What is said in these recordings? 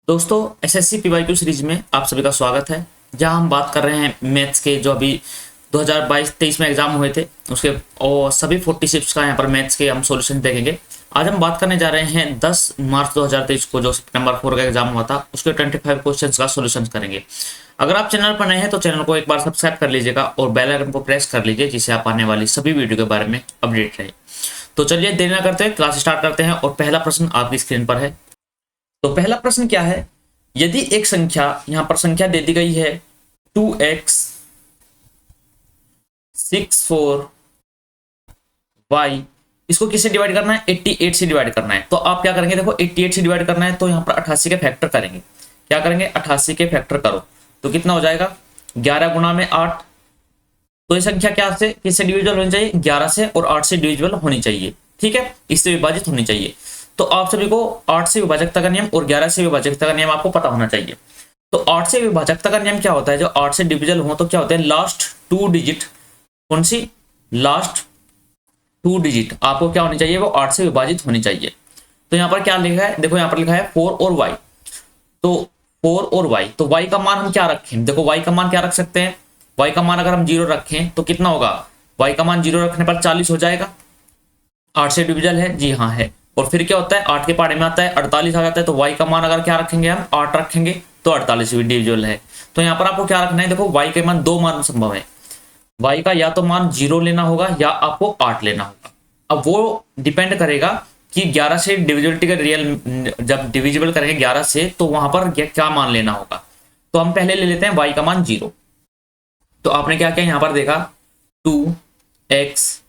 दोस्तों SSC PYQ series में आप सभी का स्वागत है। जहां हम बात कर रहे हैं मैथ्स के जो अभी 2022-23 में एग्जाम हुए थे उसके और सभी 46 का यहां पर मैथ्स के हम सॉल्यूशन देखेंगे। आज हम बात करने जा रहे हैं 10 मार्च 2023 को जो सितंबर 4 का एग्जाम हुआ था उसके 25 क्वेश्चंस का सॉल्यूशन करेंगे। अगर आप चैनल पर नए हैं तो चैनल को एक बार सब्सक्राइब कर लीजिएगा और बेल आइकन को प्रेस कर लीजिए जिससे आप आने वाली सभी वीडियो के बारे में अपडेट रहे। तो चलिए देर न करते हैं, क्लास स्टार्ट करते हैं और पहला प्रश्न आपकी स्क्रीन पर है। तो पहला प्रश्न क्या है, यदि एक संख्या यहां पर संख्या दे दी गई है 2x 64y, इसको किससे डिवाइड करना है, 88 से डिवाइड करना है। तो आप क्या करेंगे, देखो 88 से डिवाइड करना है तो यहां पर 88 के फैक्टर करेंगे। क्या करेंगे, 88 के फैक्टर करो तो कितना हो जाएगा 11 गुना में 8। तो ये संख्या क्या से किससे डिविजिबल होनी चाहिए, 11 से और 8 से डिविजिबल होनी चाहिए। ठीक है, इससे विभाजित होनी चाहिए। तो आप सभी को 8 से विभाजकता का नियम और 11 से विभाजकता का नियम आपको पता होना चाहिए। तो 8 से विभाजकता का नियम क्या होता है, जो 8 से डिविजिबल हो तो क्या होता है, लास्ट 2 डिजिट, कौन सी लास्ट 2 डिजिट आपको क्या होनी चाहिए, वो 8 से विभाजित होनी चाहिए। तो यहाँ पर क्या लिखा है, देखो यहाँ पर लिखा है 4 और y। तो 4 और y, तो y का मान हम क्या रखें, देखो y का मान क्या रख सकते हैं, y का मान अगर हम 0 रखें तो कितना होगा, y का मान 0 रखने पर 40 हो जाएगा। 8 से डिविजिबल है, जी हाँ है। और फिर क्या होता है, 8 के पहाड़े में आता है 48 आ जाता है। तो y का मान अगर क्या रखेंगे, हम 8 रखेंगे तो 48 भी डिविजिबल है। तो यहाँ पर आपको क्या रखना है, देखो y के मान 2 मान संभव है। y का या तो मान 0 लेना होगा या आपको 8 लेना होगा। अब वो डिपेंड करेगा कि 11 से डिविजिबिलिटी का रियल, जब डिविजिबल करेंगे 11 से तो वहां पर क्या मान लेना होगा। तो हम पहले ले लेते हैं y का मान 0। तो आपने क्या किया, यहाँ पर देखा 2x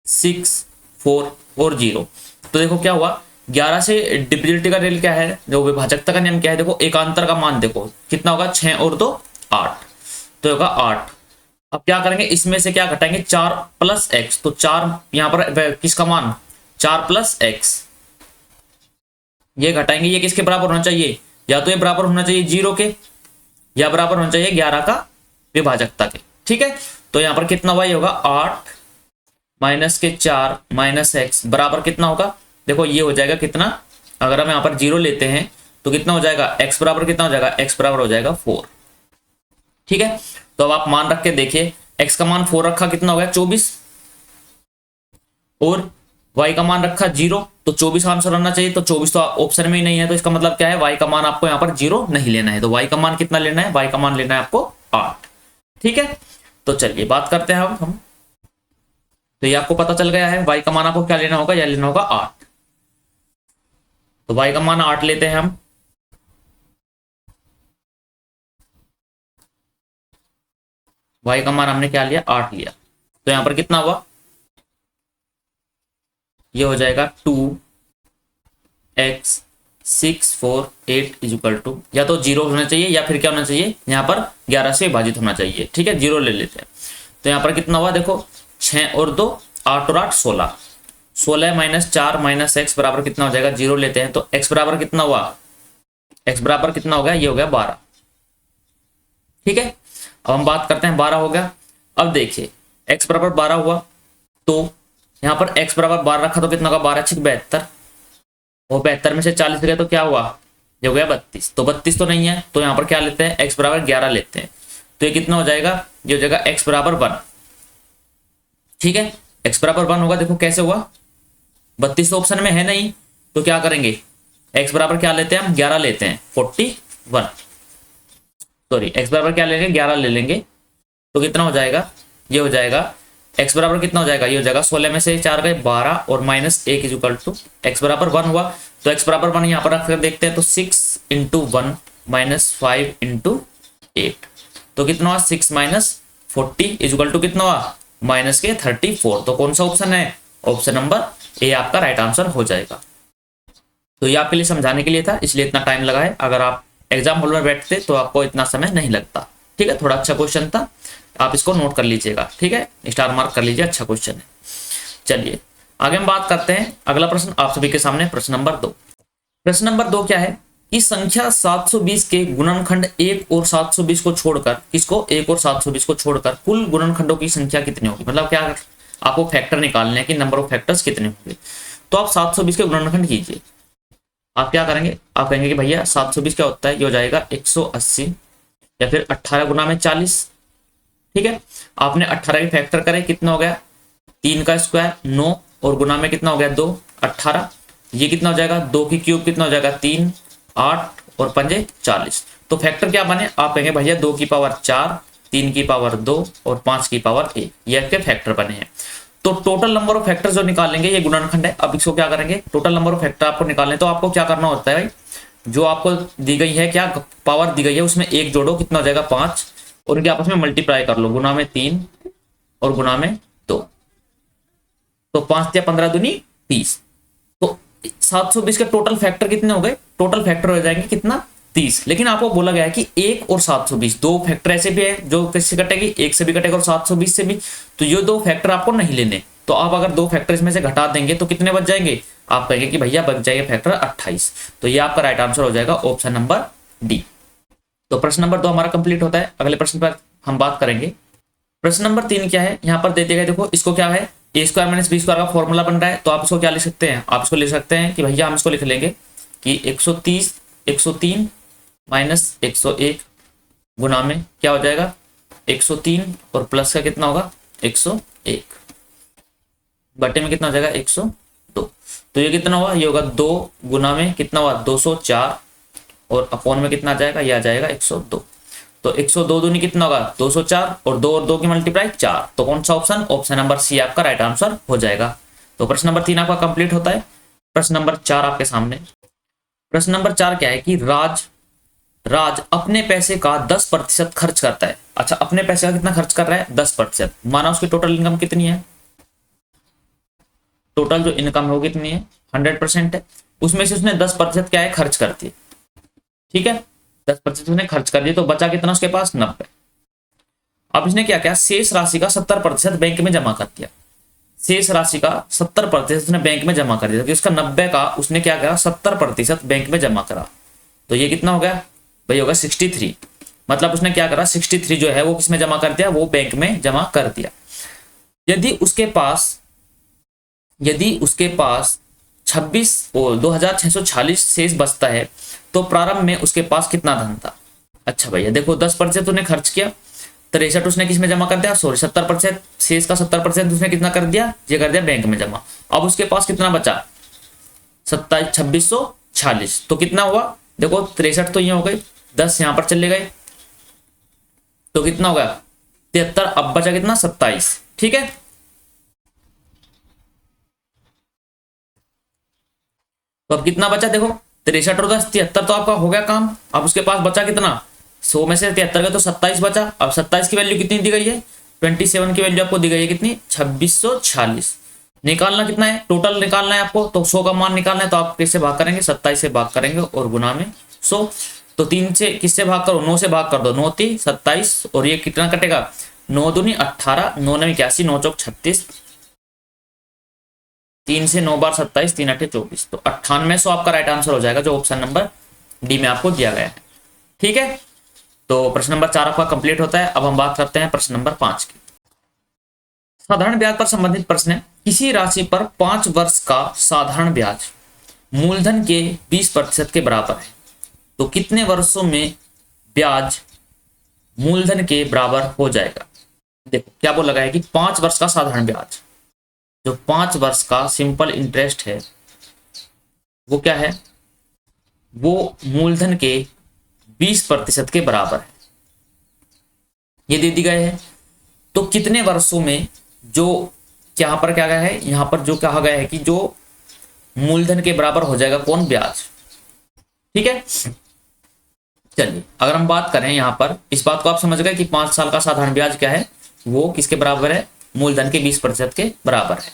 6 4 और 0। तो देखो क्या हुआ, 11 से डिविजिबिलिटी का रियल क्या है, जो विभाजकता का नियम क्या है, देखो एकांतर का मान देखो कितना होगा, 6 और 2 8, तो होगा 8। अब क्या करेंगे, इसमें से क्या घटाएंगे, 4 प्लस एक्स। तो 4 यहाँ पर किसका मान, 4 प्लस एक्स, ये घटाएंगे। ये किसके बराबर होना चाहिए, या तो ये बराबर होना चाहिए 0 के या बराबर होना चाहिए 11 का विभाजकता के। ठीक है, तो यहाँ पर कितना हुआ, ये होगा 8 माइनस के 4 माइनस एक्स बराबर कितना होगा, देखो ये हो जाएगा कितना, अगर हम यहाँ पर 0 लेते हैं तो कितना हो जाएगा, x बराबर कितना हो जाएगा, x बराबर हो जाएगा 4। ठीक है, तो अब आप मान रख के देखिए, x का मान 4 रखा कितना हो गया 24, और y का मान रखा 0, तो 24 आंसर आना चाहिए। तो 24 तो ऑप्शन में ही नहीं है, तो इसका मतलब क्या है, y का मान आपको यहाँ पर 0 नहीं लेना है। तो y का मान कितना लेना है, y का मान लेना है आपको 8। ठीक है, तो चलिए बात करते हैं अब हम। तो ये आपको पता चल गया है, y का मान आपको क्या लेना होगा, या लेना होगा 8। तो y का मान 8 लेते हैं हम। y का मान हमने क्या लिया, 8 लिया। तो यहां पर कितना हुआ, ये हो जाएगा 2x 6 4 8 इज इक्वल टू, या तो 0 होना चाहिए या फिर क्या होना चाहिए, यहाँ पर 11 से विभाजित होना चाहिए। ठीक है, 0 ले लेते हैं। तो यहाँ पर कितना हुआ, देखो 6 और 2 8 और 8 16, 16 माइनस 4 माइनस एक्स बराबर कितना हो जाएगा, 0 लेते हैं। तो x बराबर कितना हुआ, x बराबर कितना हो गया, ये हो गया 12। ठीक है, अब हम बात करते हैं 12 हो गया। अब देखिए x बराबर 12 हुआ, तो यहाँ पर x बराबर 12 रखा तो कितना होगा, 12 6 72, और 72 में से 40 गया तो क्या हुआ, ये हो गया 32। तो 32 तो नहीं है, तो यहाँ पर क्या लेते हैं, x बराबर 11 लेते हैं। तो ये कितना हो जाएगा, ये हो जाएगा x बराबर 1। ठीक है, x बराबर 1 होगा, देखो कैसे हुआ, 32 तो ऑप्शन में है नहीं, तो क्या करेंगे, x बराबर क्या लेते हैं हम, 11 लेते हैं, 41, सॉरी x बराबर क्या लेंगे, 11 ले लेंगे। तो कितना हो जाएगा, ये हो जाएगा x बराबर कितना हो जाएगा, ये हो जाएगा 16 में से 4 गए 12 और minus 1 is equal to x बराबर 1 हुआ। तो x बराबर 1 यहाँ पर रखकर देखते हैं, तो 6 इंटू 1 माइनस 5 इंटू 8, तो कितना हुआ 6 माइनस 40 इज इक्वल टू कितना हुआ, माइनस के 34। तो कौन सा ऑप्शन है, ऑप्शन नंबर ए आपका राइट आंसर हो जाएगा। तो ये आपके लिए समझाने के लिए था, इसलिए इतना टाइम लगा है। अगर आप एग्जाम हॉल में बैठते तो आपको इतना समय नहीं लगता। ठीक है, थोड़ा अच्छा क्वेश्चन था, आप इसको नोट कर लीजिएगा। ठीक है, स्टार मार्क कर लीजिए, अच्छा क्वेश्चन है। चलिए आगे हम बात करते हैं, अगला प्रश्न आप सभी के सामने प्रश्न नंबर 2। प्रश्न नंबर 2 क्या है कि संख्या 720 के गुणनखंड 1 और 720 को छोड़कर, किसको, 1 और 720 को छोड़कर कुल गुणनखंडों की संख्या कितनी होगी। मतलब क्या, आपको फैक्टर निकालने हैं कि नंबर ऑफ फैक्टर्स कितने होंगे। तो आप 720 के गुणनखंड कीजिए। आप क्या करेंगे, आप कहेंगे कि भैया 720 क्या होता है, ये हो जाएगा 180 या फिर 18 गुना में 40। ठीक है, आपने 18 के फैक्टर करे, कितना हो गया 3 का स्क्वायर 9 और गुना में कितना हो गया 2 18। ये कितना हो जाएगा 2 की क्यूब कितना हो जाएगा 3 8 और पंजे 40। तो फैक्टर क्या बने, आप कहेंगे भैया 2 की पावर 4 3 की पावर 2 और 5 की पावर 1, ये आपके फैक्टर बने हैं। तो टोटल नंबर ऑफ फैक्टर जो निकालेंगे ये गुणनखंड है। अब इसको क्या करेंगे, टोटल नंबर ऑफ फैक्टर आपको निकालने, तो आपको क्या करना होता है भाई, जो आपको दी गई है क्या पावर दी गई है उसमें एक जोड़ो, कितना हो जाएगा 5 और उनके आपस में मल्टीप्लाई कर लो, गुना में 3 और गुना में 2। तो 5 या 15 दूनी 30। तो 720 के टोटल फैक्टर कितने हो गए, टोटल फैक्टर हो जाएंगे कितना 30। लेकिन आपको बोला गया है कि 1 और 720 दो फैक्टर ऐसे भी है जो किससे कटेगी, 1 से भी कटेगा और 720 से भी। तो ये दो फैक्टर आपको नहीं लेने। तो आप अगर दो फैक्टर इसमें से घटा देंगे तो कितने बच जाएंगे, आप कहेंगे कि भैया बच जाएगा फैक्टर 28। तो ये आपका राइट आंसर हो जाएगा ऑप्शन नंबर डी। तो प्रश्न नंबर 2 हमारा कंप्लीट होता है। अगले प्रश्न पर हम बात करेंगे। प्रश्न नंबर 3 क्या है, यहाँ पर दे दिया गया, देखो इसको क्या है, ए स्क्वायर माइनस बी स्क्वायर का फॉर्मूला बन रहा है। तो आप इसको क्या लिख सकते हैं, आप इसको लिख सकते हैं कि भैया हम इसको लिख लेंगे कि 103 माइनस 101 गुना में क्या हो जाएगा 103 और प्लस का कितना होगा 101 बटे में कितना हो जाएगा 102। तो ये कितना हुआ, ये होगा 2 गुना में कितना हुआ 204 और अपॉन में कितना आ जाएगा, ये आ जाएगा 102। तो 102 दूनी कितना होगा 204 और 2 और 2 की मल्टीप्लाई 4। तो कौन सा ऑप्शन, ऑप्शन नंबर सी आपका राइट आंसर हो जाएगा। तो प्रश्न नंबर 3 आपका कंप्लीट होता है। प्रश्न नंबर 4 आपके सामने। प्रश्न नंबर 4 क्या है कि राज अपने पैसे का 10% खर्च करता है। अच्छा, अपने पैसे का कितना खर्च कर रहा है 10%। माना उसकी टोटल इनकम कितनी है, टोटल जो इनकम है वो कितनी है 100% है, उसमें से उसने 10% क्या है खर्च करती है। ठीक है, 10% उसने खर्च कर दिया, तो बचा कितना उसके पास 90। अब इसने क्या किया, शेष राशि का 70% बैंक में जमा कर दिया। शेष राशि का 70% उसने बैंक में जमा कर दिया, तो उसका 90 का उसने क्या करा 70% बैंक में जमा करा। तो ये कितना हो गया भाई, होगा 63। मतलब उसने क्या करा 63 जो है वो किसमें जमा कर दिया, वो बैंक में जमा कर दिया। यदि उसके पास 26 और 2646 शेष बचता है तो प्रारंभ में उसके पास कितना धन था। अच्छा भैया देखो 10% उसने खर्च किया, 63 उसने किस में जमा कर दिया, सॉरी 70%, शेष का 70% उसने कितना कर दिया, ये कर दिया बैंक में जमा। अब उसके पास कितना बचा 2646। तो कितना हुआ देखो 63 तो ये हो गई, 10 यहां पर चले गए तो कितना होगा 73। अब बचा कितना 27। ठीक है, तो अब कितना बचा देखो 63 और 10 73 तो आपका हो गया काम। अब उसके पास बचा कितना 100 में से 73 का तो 27 बचा। अब 27 की वैल्यू कितनी दी गई है 27 की वैल्यू आपको दी गई है कितनी 2646। निकालना कितना है, टोटल निकालना है आपको, तो 100 का मान निकालना है। तो आप किससे भाग करेंगे 27 से भाग करेंगे और गुना में 100। तो 3 से किससे भाग करो 9 से भाग कर दो, 9 3 27 और ये कितना कटेगा 9 दूनी 18 9 9 81 9 चौक 36, 3 से 9 बार 27 3 8 24। तो 9800 आपका राइट आंसर हो जाएगा, जो ऑप्शन नंबर डी में आपको दिया गया है। ठीक है, तो प्रश्न नंबर 4 आपका कंप्लीट होता है। अब हम बात करते हैं प्रश्न नंबर 5 की। साधारण ब्याज पर संबंधित प्रश्न है। किसी राशि पर 5 वर्ष का साधारण ब्याज मूलधन के 20% के बराबर है, तो कितने वर्षों में ब्याज मूलधन के बराबर हो जाएगा। देखो क्या बोला गया है कि 5 वर्ष का साधारण ब्याज, जो 5 वर्ष का सिंपल इंटरेस्ट है वो क्या है, वो मूलधन के 20% के बराबर है, ये दे दी गए है। तो कितने वर्षों में, जो यहाँ पर क्या गया है, यहाँ पर जो कहा गया है कि जो मूलधन के बराबर हो जाएगा कौन ब्याज। ठीक है, चलिए अगर हम बात करें यहाँ पर, इस बात को आप समझ गए कि 5 साल का साधारण ब्याज क्या है, वो किसके बराबर है, मूलधन के 20% के बराबर है।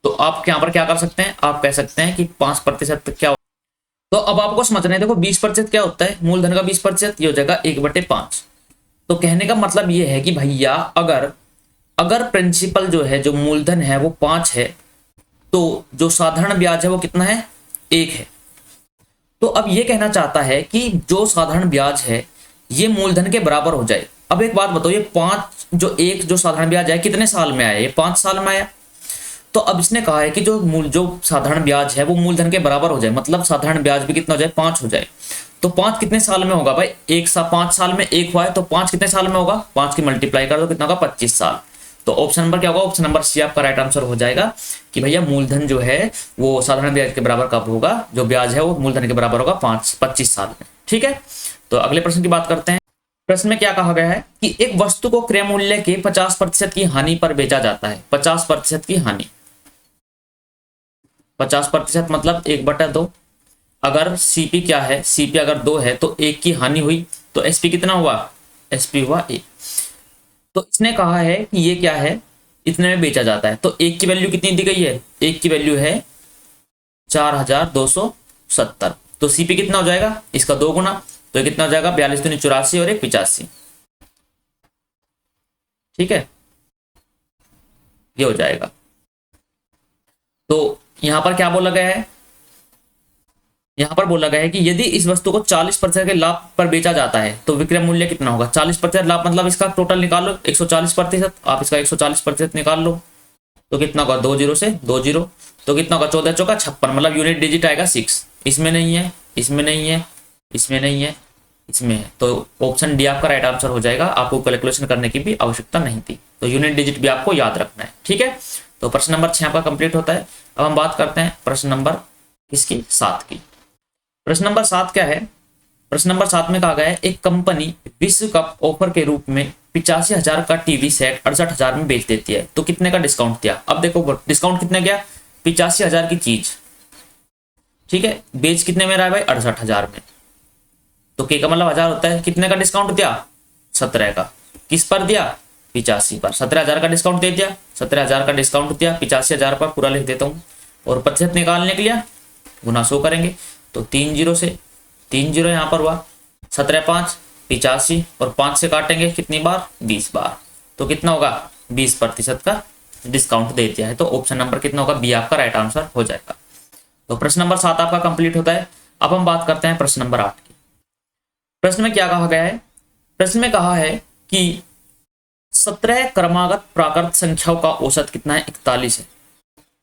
तो आप यहाँ पर क्या कर सकते हैं, आप कह सकते हैं कि 5% क्या। तो अब आपको समझना है, देखो 20% क्या होता है, मूलधन का 20%, ये हो जाएगा 1/5। तो कहने का मतलब ये है कि भैया अगर प्रिंसिपल जो है, जो मूलधन है वो 5 है, तो जो साधारण ब्याज है वो कितना है 1 है। तो अब ये कहना चाहता है कि जो साधारण ब्याज है ये मूलधन के बराबर हो जाए। अब एक बात बताओ, ये 5 जो 1 जो साधारण ब्याज है कितने साल में आया, ये 5 साल में आया। तो अब इसने कहा है कि जो साधारण ब्याज है वो मूलधन के बराबर हो जाए, मतलब साधारण ब्याज भी कितना हो जाए, 5 हो जाए। तो 5 कितने साल में होगा भाई, 5 साल में 1 हुआ है, तो 5 कितने साल में होगा, 5 की मल्टीप्लाई कर दो कितना होगा, 25 साल। तो ऑप्शन नंबर क्या होगा, ऑप्शन नंबर सी आपका राइट आंसर हो जाएगा कि भैया मूलधन जो है वो साधारण ब्याज के बराबर कब होगा, जो ब्याज है वो मूलधन के बराबर होगा 25 साल में। ठीक है, तो अगले प्रश्न की बात करते हैं। प्रश्न में क्या कहा गया है कि एक वस्तु को क्रय मूल्य के 50% की हानि पर बेचा जाता है। 50% की हानि, 50% मतलब 1/2। अगर सीपी क्या है, सीपी अगर 2 है तो 1 की हानि हुई, तो एसपी कितना हुआ, एसपी हुआ 1। तो इसने कहा है कि ये क्या है, इतने में बेचा जाता है। तो 1 की वैल्यू कितनी दी गई है, 1 की वैल्यू है 4270। तो सीपी कितना हो जाएगा, इसका 2 गुना, तो कितना हो जाएगा, 42 दूनी 84 और 1 85। ठीक है, ये हो जाएगा। तो यहां पर क्या बोला गया है, यहां पर बोला गया है कि यदि इस वस्तु को 40% के लाभ पर बेचा जाता है तो विक्रय मूल्य कितना होगा। 40% लाभ मतलब इसका टोटल निकाल लो, 140%, आप इसका 140% निकाल लो तो कितना होगा, 2 0 से 2 0, तो कितना होगा, 14 चौका 56, मतलब यूनिट डिजिट आएगा 6। इसमें नहीं है, इसमें नहीं है, इसमें नहीं है, इसमें है, तो ऑप्शन डी आपका राइट आंसर हो जाएगा। आपको कैलकुलेशन करने की भी आवश्यकता नहीं थी, तो यूनिट डिजिट भी आपको याद रखना है। ठीक है, तो प्रश्न नंबर 6 आपका कंप्लीट होता है। अब हम बात करते हैं प्रश्न नंबर किसकी, 7 की। प्रश्न नंबर 7 क्या है, प्रश्न नंबर 7 में कहा गया है एक कंपनी विश्व कप ऑफर के रूप में 85,000 का टीवी सेट 68,000 में बेच देती है, तो कितने का डिस्काउंट दिया। अब देखो डिस्काउंट कितने गया, 85,000 की चीज, ठीक है, बेच कितने में रहा है भाई, 68,000 में। तो के का मतलब 1000 होता है, कितने का डिस्काउंट दिया, 17 का। किस पर दिया, 85 पर। 17,000 का डिस्काउंट दे दिया, 17,000 का डिस्काउंट दिया, 85,000 पर पूरा लिख देता हूँ। और प्रतिशत निकालने के लिए गुना 100 करेंगे, तो 3 0 से 3 0 यहाँ पर हुआ, 17 5 85, और 5 से काटेंगे कितनी बार, 20 बार, तो कितना होगा, 20% का डिस्काउंट दे दिया है। तो ऑप्शन नंबर कितना होगा, बी आपका राइट आंसर हो जाएगा। तो प्रश्न नंबर 7 आपका कंप्लीट होता है। अब हम बात करते हैं प्रश्न नंबर 8 की। प्रश्न में क्या कहा गया है, प्रश्न में कहा है कि 17 क्रमागत प्राकृत संख्याओं का औसत कितना है, 41 है।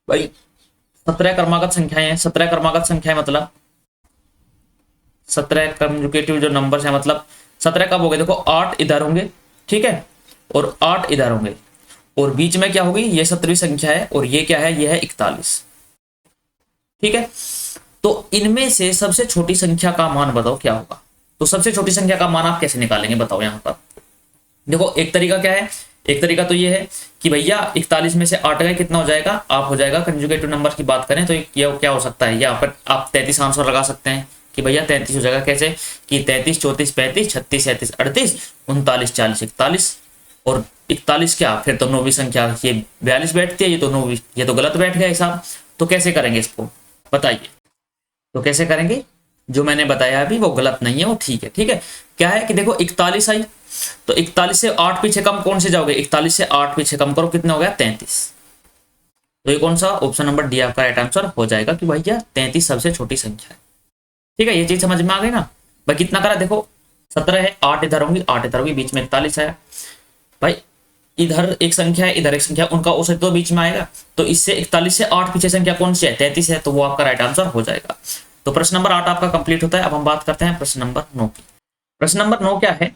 भाई 17 क्रमागत संख्याएं हैं, 17 क्रमागत संख्याएं मतलब 17 कंजुगेटिव जो नंबर्स हैं, मतलब 17 कब हो गए, देखो 8 इधर होंगे, ठीक है, और 8 इधर होंगे, और बीच में क्या होगी, ये 17वीं संख्या है, और ये क्या है, ये है 41। ठीक है, तो इनमें से सबसे छोटी संख्या का मान बताओ क्या होगा। तो सबसे छोटी संख्या का मान आप कैसे निकालेंगे बताओ। यहां पर देखो एक तरीका क्या है, एक तरीका तो ये है कि भैया 41 में से 8 गए कितना हो जाएगा, आप हो जाएगा कंजुगेटिव नंबर की बात करें तो ये क्या हो सकता है, यहाँ पर आप 33 आंसर लगा सकते हैं कि भैया 33 हो जाएगा। कैसे कि 33 34 35 36 37 38 39 40 41, और 41 क्या, फिर तो 9वीं संख्या, ये 42 बैठती है, ये तो 9वीं, ये तो गलत बैठ गया हिसाब। तो कैसे करेंगे इसको बताइए, तो कैसे करेंगे, जो मैंने बताया अभी वो गलत नहीं है, वो ठीक है। ठीक है, क्या है कि देखो 41 आई, तो 41 से 8 पीछे कम कौन से जाओगे, 41 से 8 पीछे कम करो, कितना हो गया, 33। तो ये कौन सा, ऑप्शन नंबर डी आपका राइट आंसर हो जाएगा कि भैया 33 सबसे छोटी संख्या है। ठीक है, ये चीज समझ में आ गई ना भाई। कितना करा, देखो 17 है, 8 इधर होंगी, 8 इधर होगी, बीच में 41 आया भाई, इधर एक संख्या है, इधर एक संख्या, उनका औसत तो बीच में आएगा। तो इससे 41 से 8 पीछे संख्या कौन सी है, 33 है, तो वो आपका राइट आंसर हो जाएगा। तो प्रश्न नंबर 8 आपका कंप्लीट होता है। अब हम बात करते हैं प्रश्न नंबर 9 की। प्रश्न नंबर 9 क्या है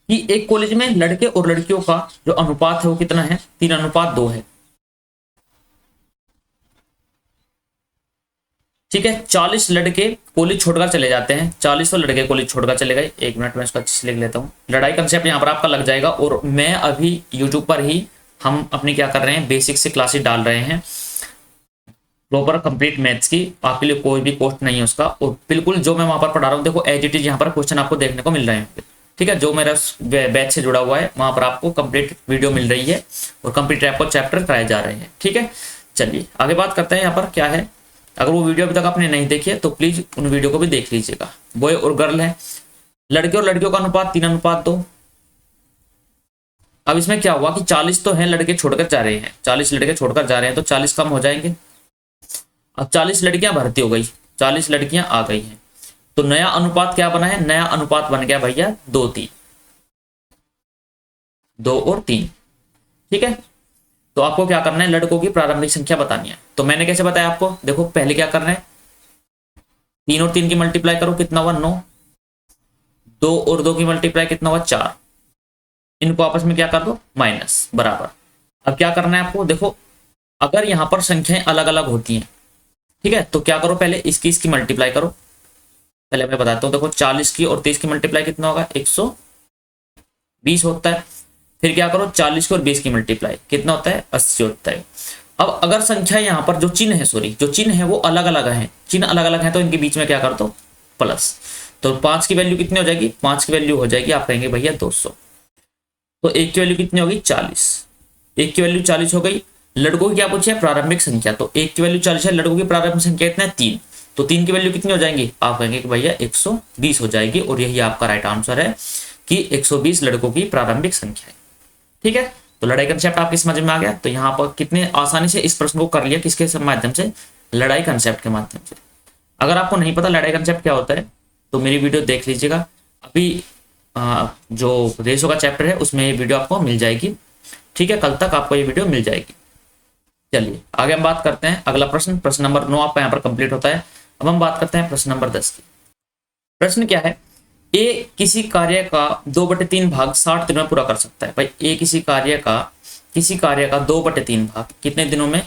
कि एक कॉलेज में लड़के और लड़कियों का जो अनुपात है वो कितना है, 3:2 है। ठीक है, 40 लड़के कॉलेज छोड़कर चले जाते हैं, 40 तो लड़के कॉलेज छोड़कर चले गए। एक मिनट में इसका अच्छे से लिख लेता हूँ, लड़ाई कंसेप्ट यहाँ पर आपका लग जाएगा। और मैं अभी यूट्यूब पर ही हम अपनी क्या कर रहे हैं, बेसिक से क्लासेस डाल रहे हैं, प्रॉपर कंप्लीट मैथ्स की, आपके लिए कोई भी कॉस्ट नहीं है उसका। और बिल्कुल जो मैं वहां पर पढ़ा रहा हूँ, देखो एज इट इज यहाँ पर क्वेश्चन आपको देखने को मिल रहे हैं। ठीक है, जो मेरा बैच से जुड़ा हुआ है वहां पर आपको कंप्लीट वीडियो मिल रही है और कंप्लीट आपको चैप्टर कराए जा रहे हैं। ठीक है, चलिए आगे बात करते हैं। यहाँ पर क्या है, अगर वो वीडियो अभी तक आपने नहीं देखी है तो प्लीज उन वीडियो को भी देख लीजिएगा। बॉय और गर्ल है, लड़के और लड़कियों का अनुपात 3:2। अब इसमें क्या हुआ कि 40 तो है लड़के छोड़कर जा रहे हैं, 40 लड़के छोड़कर जा रहे हैं, तो 40 कम हो जाएंगे। अब 40 लड़कियां भर्ती हो गई, 40 लड़कियां आ गई हैं, तो नया अनुपात क्या बना है, नया अनुपात बन गया भैया 2 3, 2 और 3। ठीक है, तो आपको क्या करना है, लड़कों की प्रारंभिक संख्या बतानी है। तो मैंने कैसे बताया आपको, देखो पहले क्या करना है, 3 और 3 की मल्टीप्लाई करो, कितना हुआ 9, 2 और 2 की मल्टीप्लाई कितना हुआ 4, इनको आपस में क्या कर दो माइनस बराबर। अब क्या करना है आपको, देखो अगर यहां पर संख्याएं अलग अलग होती हैं, ठीक है, तो क्या करो, पहले इसकी मल्टीप्लाई करो। पहले मैं बताता हूँ, देखो 40 की और 30 की मल्टीप्लाई कितना होगा 120 होता है। फिर क्या करो, 40 की और 20 की मल्टीप्लाई कितना होता है 80 होता है। अब अगर संख्या यहाँ पर जो चिन्ह है, सॉरी जो चिन्ह है वो अलग अलग है, चिन्ह अलग अलग है, तो इनके बीच में क्या कर दो प्लस। तो 5 की वैल्यू कितनी हो जाएगी, 5 की वैल्यू हो जाएगी, आप कहेंगे भैया 200। तो 1 की वैल्यू कितनी होगी 40, 1 की वैल्यू 40 हो गई। लड़कों की क्या पूछी है, प्रारंभिक संख्या, तो 1 की वैल्यू 40 है, लड़कों की प्रारंभिक संख्या कितना है 3, तो 3 की वैल्यू कितनी हो जाएंगी, आप कहेंगे कि भैया 120 हो जाएगी, और यही आपका राइट आंसर है कि 120 लड़कों की प्रारंभिक संख्या है। ठीक है, तो लड़ाई कंसेप्ट आपकी समझ में आ गया। तो यहाँ पर कितने आसानी से इस प्रश्न को कर लिया, किसके माध्यम से, लड़ाई कंसेप्ट के माध्यम से। अगर आपको नहीं पता लड़ाई कंसेप्ट क्या होता है तो मेरी वीडियो देख लीजिएगा, अभी जो रेशो का चैप्टर है उसमें ये वीडियो आपको मिल जाएगी। ठीक है, कल तक आपको ये वीडियो मिल जाएगी। चलिए आगे हम बात करते हैं, अगला प्रश्न, प्रश्न नंबर 9 आपका यहाँ पर कंप्लीट होता है। अब हम बात करते हैं प्रश्न नंबर 10 की। प्रश्न क्या है, ए किसी कार्य का 2/3 भाग 60 दिनों में पूरा कर सकता है। भाई ए किसी कार्य का 2/3 भाग कितने दिनों में,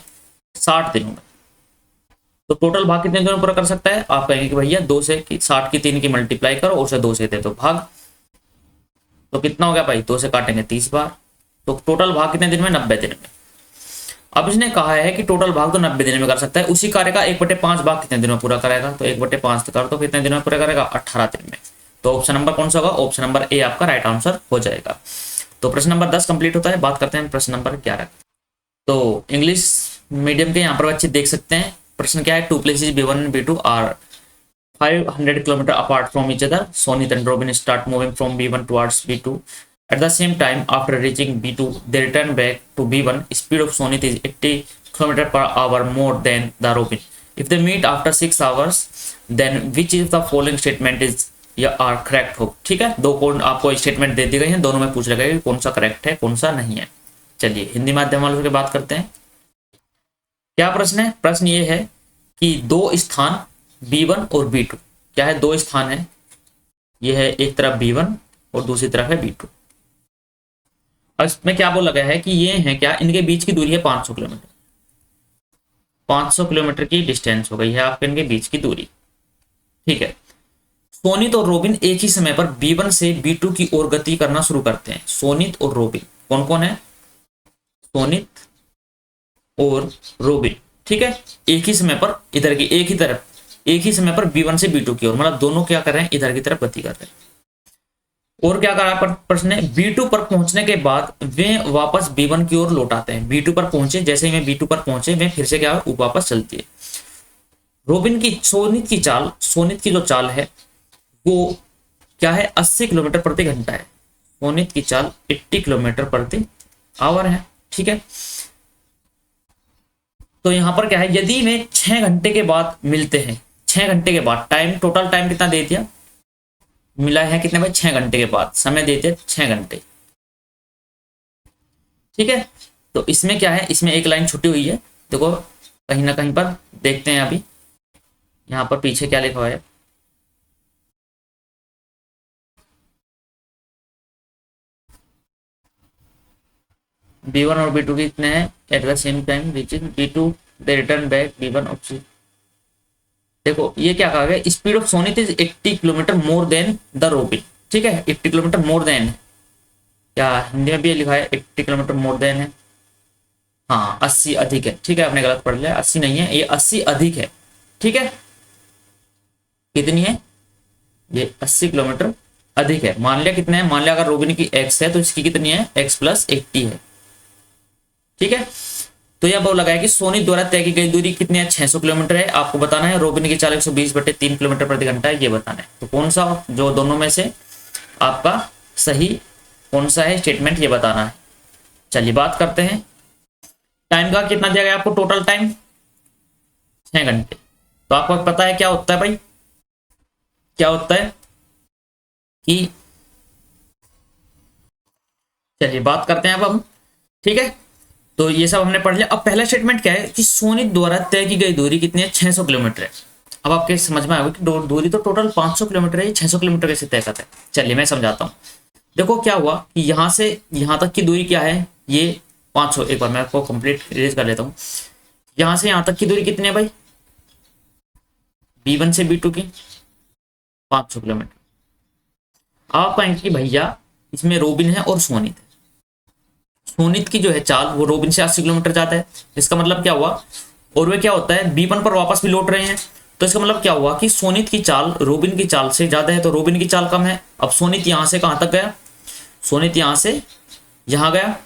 60 दिनों में। तो टोटल भाग कितने दिनों में पूरा कर सकता है, आप कहेंगे कि भैया 2 से 60 की 3 की मल्टीप्लाई करो और उसे 2 से दे दो भाग, तो कितना हो गया भाई, 2 से काटेंगे 30 बार, तो टोटल भाग कितने दिन में, 90 दिन में। अब इसने कहा है कि टोटल भाग तो 90 दिन में कर सकता है, उसी कार्य का 1/5 भाग कितने दिनों में पूरा करेगा, तो 1/5 कर दो, कितने दिनों में पूरा करेगा 18 दिन में। तो ऑप्शन नंबर कौन सा होगा, ऑप्शन नंबर ए आपका राइट आंसर हो जाएगा। तो प्रश्न नंबर 10 कंप्लीट होता है। बात करते हैं प्रश्न नंबर 11। तो इंग्लिश मीडियम के यहाँ पर बच्चे देख सकते हैं, प्रश्न क्या है, 2 places B1 and B2 are 500 kilometre apart from each other. Sonit and Robin start moving from B1 towards B2. At the same time, after reaching B2, they return back to B1. Speed of Sonit is 80 km per hour more than the Robin. If they meet after 6 hours, then which is the following statement is या are correct हो। ठीक है, दो कौन आपको statement दे दी गई हैं, दोनों में पूछ लगा कि कौन सा करेक्ट है कौन सा नहीं है। चलिए हिंदी माध्यम वालों की बात करते हैं। क्या प्रश्न है, प्रश्न ये है कि दो स्थान B1 और B2, क्या है, दो स्थान है, ये है एक तरफ B1 और दूसरी तरफ है B2। अब इसमें क्या बोला गया है कि ये है क्या, इनके बीच की दूरी है 500 किलोमीटर, 500 किलोमीटर की डिस्टेंस हो गई है आपके इनके बीच की दूरी। ठीक है, सोनित और रोबिन एक ही समय पर B1 से B2 की ओर गति करना शुरू करते हैं। सोनित और रोबिन कौन कौन है, सोनित और रोबिन, ठीक है, एक ही समय पर इधर की एक ही तरफ, एक ही समय पर B1 से B2 की ओर, मतलब दोनों क्या कर रहे हैं, इधर की तरफ गति कर रहे हैं। और क्या करा प्रश्न है, B2 पर पहुंचने के बाद वे वापस B1 की ओर लौट आते हैं। B2 पर पहुंचे, जैसे ही वे B2 पर पहुंचे वे फिर से क्या है वापस चलती है। रोबिन की सोनित की चाल, सोनित की जो चाल है वो क्या है 80 किलोमीटर प्रति घंटा है। सोनित की चाल 80 किलोमीटर प्रति आवर है। ठीक है, तो यहां पर क्या है, यदि वे 6 घंटे के बाद मिलते हैं, 6 घंटे के बाद, टाइम टोटल टाइम कितना दे दिया, मिला है कितने भाई 6 घंटे के बाद, समय देते 6 घंटे। ठीक है, तो इसमें क्या है, इसमें एक लाइन छुटी हुई है, देखो कहीं ना कहीं पर देखते हैं। अभी यहां पर पीछे क्या लिखा हुआ है, B1 और B2 कितने हैं, at the same time reaching B2 they return back B1 off. देखो ये क्या कहा गया, speed of Sonit is 80 kilometre more than the Robin. ठीक है, 80 किलोमीटर मोर देन, क्या हिंदी में भी लिखा है 80 किलोमीटर मोर देन है, हाँ 80 अधिक है। ठीक है, आपने गलत पढ़ लिया, 80 नहीं है, ये 80 अधिक है। ठीक है, कितनी है, ये 80 किलोमीटर अधिक है। मान लिया कितने है, मान लिया अगर रोबिन की x है तो इसकी कितनी है, x प्लस 80 है। ठीक है, तो यह बोला गया कि सोनित द्वारा तय की गई दूरी कितनी है, 600 किलोमीटर है। आपको बताना है रोबिन की चाल 120/3 किलोमीटर प्रति घंटा है, ये बताना है। तो कौन सा जो दोनों में से आपका सही कौन सा है स्टेटमेंट, ये बताना है। चलिए बात करते हैं, टाइम का कितना दिया गया आपको, टोटल टाइम 6 घंटे। तो आपको पता है क्या होता है भाई, क्या होता है कि, चलिए बात करते हैं अब हम। ठीक है, तो ये सब हमने पढ़ लिया। अब पहला स्टेटमेंट क्या है कि सोनित द्वारा तय की गई दूरी कितनी है, 600 किलोमीटर है। अब आपके समझ में आएगा कि दूरी तो टोटल 500 किलोमीटर है, ये 600 किलोमीटर कैसे तय करता है। चलिए मैं समझाता हूँ। देखो क्या हुआ कि यहाँ से यहाँ तक की दूरी क्या है, ये 500। एक बार मैं आपको कंप्लीट इरेज कर लेता हूँ। यहाँ से यहाँ तक की दूरी कितनी है भाई, B1 से B2 की 500 किलोमीटर। आप कहेंगे कि भैया इसमें रोबिन है और सोनित है। सोनित की जो है चाल वो रोबिन से 80 किलोमीटर ज्यादा है। इसका मतलब क्या हुआ, और वे क्या होता है B1 पर वापस भी लौट रहे हैं, तो इसका मतलब क्या हुआ कि सोनित की चाल रोबिन की चाल से ज्यादा है, तो रोबिन की चाल कम है। अब सोनित यहां से कहां तक गया, सोनित यहां से यहां गया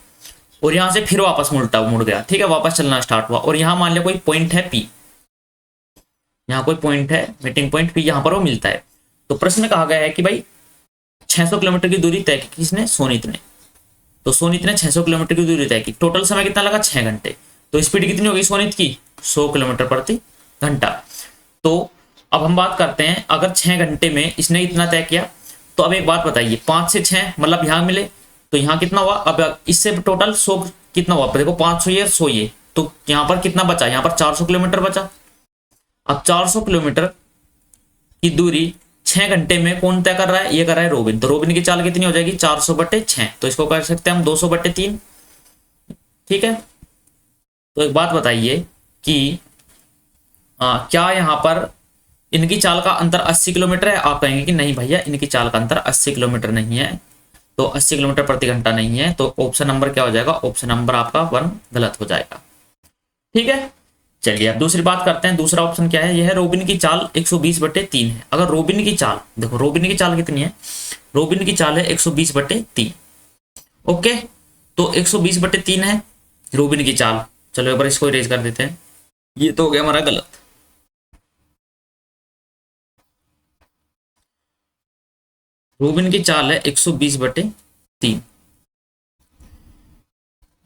और यहां से फिर वापस मुड़ गया, ठीक है, वापस चलना स्टार्ट हुआ। और यहां मान लिया कोई पॉइंट है P, यहाँ कोई पॉइंट है मीटिंग पॉइंट P, यहाँ पर वो मिलता है। तो प्रश्न में कहा गया है कि भाई 600 किलोमीटर की दूरी तय की किसने, सोनित ने। तो सोनित ने 600 किलोमीटर की दूरी तय की। टोटल समय कितना लगा, 6 घंटे। तो स्पीड कितनी होगी सोनित की, 100 किलोमीटर प्रति घंटा। तो अब हम बात करते हैं, अगर 6 घंटे में इसने इतना तय किया, तो अब एक बात बताइए, 5 से 6 मतलब यहाँ मिले, तो यहाँ कितना हुआ, अब इससे टोटल 100 कितना हुआ, देखो 500 ये 100 ये, तो यहाँ पर कितना बचा, यहाँ पर 400 किलोमीटर बचा। अब 400 किलोमीटर की दूरी 6 घंटे में कौन तय कर रहा है, ये कर रहा है रोबिन। तो रोबिन की चाल कितनी हो जाएगी, 400/6, तो इसको कर सकते हैं हम 200/3, ठीक है। तो एक बात बताइए कि क्या यहाँ पर इनकी चाल का अंतर 80 किलोमीटर है। आप कहेंगे कि नहीं भैया इनकी चाल का अंतर 80 किलोमीटर नहीं है, तो 80 किलोमीटर प्रति घंटा नहीं है। तो ऑप्शन नंबर क्या हो जाएगा, ऑप्शन नंबर आपका 1 गलत हो जाएगा, ठीक है। चलिए अब दूसरी बात करते हैं। दूसरा ऑप्शन क्या है, यह रोबिन की चाल 120/3 है। अगर रोबिन की चाल, देखो रोबिन की चाल कितनी है, रोबिन की चाल है 120/3, ओके। तो 120/3 है रोबिन की चाल। चलो एक बार इसको इरेज कर देते हैं, ये तो हो गया हमारा गलत। रोबिन की चाल है 120/3।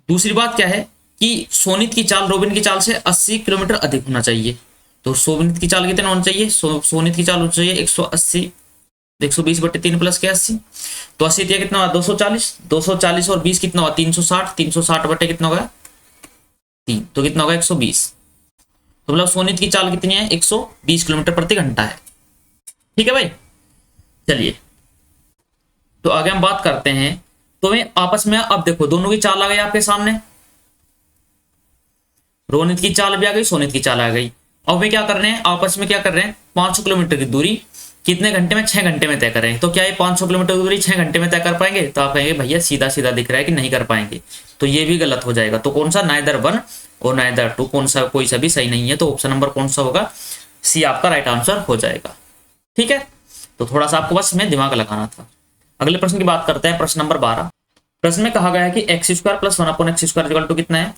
दूसरी बात क्या है कि सोनित की चाल रोबिन की चाल से 80 किलोमीटर अधिक होना चाहिए। तो सोनित की चाल कितना होना चाहिए, सोनित की चाल होनी चाहिए 180, 120/3 प्लस के 80, तो 80 दिया कितना हुआ 240, 240 और 20 कितना हुआ 360, 360 बटे कितना होगा 3, तो कितना होगा 120। तो मतलब सोनित की चाल कितनी है, 120 किलोमीटर प्रति घंटा है, ठीक है भाई। चलिए तो आगे हम बात करते हैं। तो मैं आपस में अब देखो दोनों की चाल आ गई आपके सामने, रोनित की चाल भी आ गई, सोनित की चाल आ गई। अब वे क्या कर रहे हैं, आपस में क्या कर रहे हैं, 500 किलोमीटर की दूरी कितने घंटे में, 6 घंटे में तय कर रहे हैं। तो क्या ये 500 किलोमीटर की दूरी 6 घंटे में तय कर पाएंगे, तो आप कहेंगे भैया सीधा सीधा दिख रहा है कि नहीं कर पाएंगे, तो ये भी गलत हो जाएगा। तो कौन सा, नाइदर 1 और नाइदर 2, कौन सा, कोई सा भी सही नहीं है। तो ऑप्शन नंबर कौन सा होगा, सी आपका राइट आंसर हो जाएगा, ठीक है। तो थोड़ा सा आपको बस में दिमाग लगाना था। अगले प्रश्न की बात करते हैं, प्रश्न नंबर 12। प्रश्न में कहा गया है कि x² + 1/x² = कितना है।